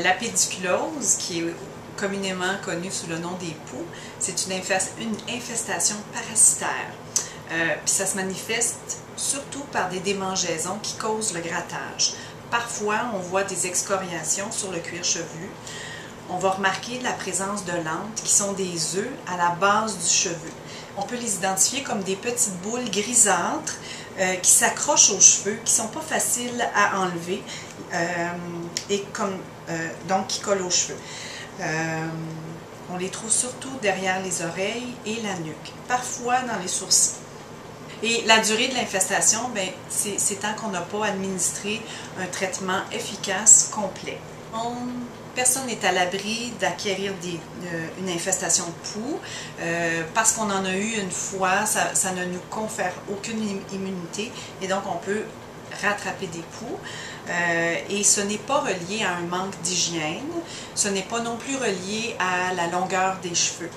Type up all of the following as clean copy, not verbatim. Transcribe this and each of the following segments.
La pédiculose, qui est communément connue sous le nom des poux, c'est une infestation parasitaire. Puis ça se manifeste surtout par des démangeaisons qui causent le grattage. Parfois, on voit des excoriations sur le cuir chevelu. On va remarquer la présence de lentes qui sont des œufs à la base du cheveu. On peut les identifier comme des petites boules grisâtres qui s'accrochent aux cheveux, qui ne sont pas faciles à enlever donc qui collent aux cheveux. On les trouve surtout derrière les oreilles et la nuque, parfois dans les sourcils. Et la durée de l'infestation, c'est tant qu'on n'a pas administré un traitement efficace, complet. Personne n'est à l'abri d'acquérir une infestation de poux. Parce qu'on en a eu une fois, ça ne nous confère aucune immunité et donc on peut rattraper des poux. Et ce n'est pas relié à un manque d'hygiène, ce n'est pas non plus relié à la longueur des cheveux.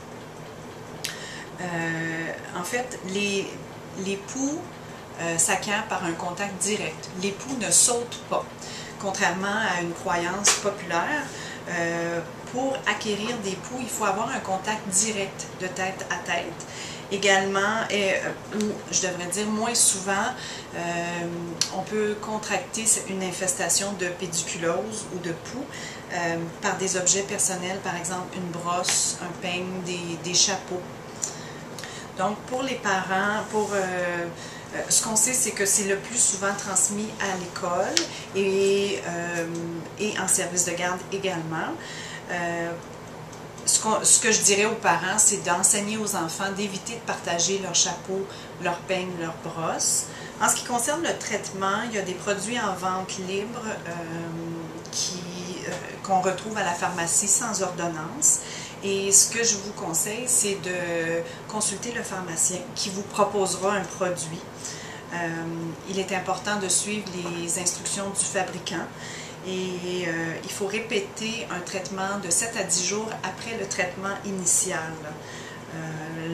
En fait, les poux s'acquièrent par un contact direct. Les poux ne sautent pas. Contrairement à une croyance populaire, pour acquérir des poux, il faut avoir un contact direct de tête à tête. Également, ou je devrais dire moins souvent, on peut contracter une infestation de pédiculose ou de poux par des objets personnels, par exemple une brosse, un peigne, des chapeaux. Donc pour les parents, ce qu'on sait, c'est que c'est le plus souvent transmis à l'école et en service de garde également. Ce que je dirais aux parents, c'est d'enseigner aux enfants d'éviter de partager leurs chapeaux, leurs peignes, leurs brosses. En ce qui concerne le traitement, il y a des produits en vente libre qu'on retrouve à la pharmacie sans ordonnance. Et ce que je vous conseille, c'est de consulter le pharmacien qui vous proposera un produit. Il est important de suivre les instructions du fabricant et il faut répéter un traitement de 7 à 10 jours après le traitement initial.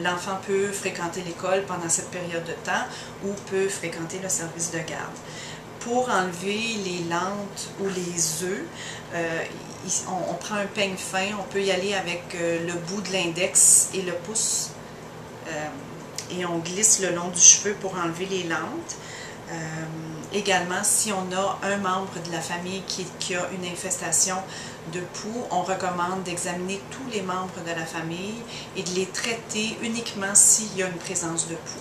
L'enfant peut fréquenter l'école pendant cette période de temps ou peut fréquenter le service de garde. Pour enlever les lentes ou les œufs, on prend un peigne fin, on peut y aller avec le bout de l'index et le pouce et on glisse le long du cheveu pour enlever les lentes. Également, si on a un membre de la famille qui a une infestation de poux, on recommande d'examiner tous les membres de la famille et de les traiter uniquement s'il y a une présence de poux.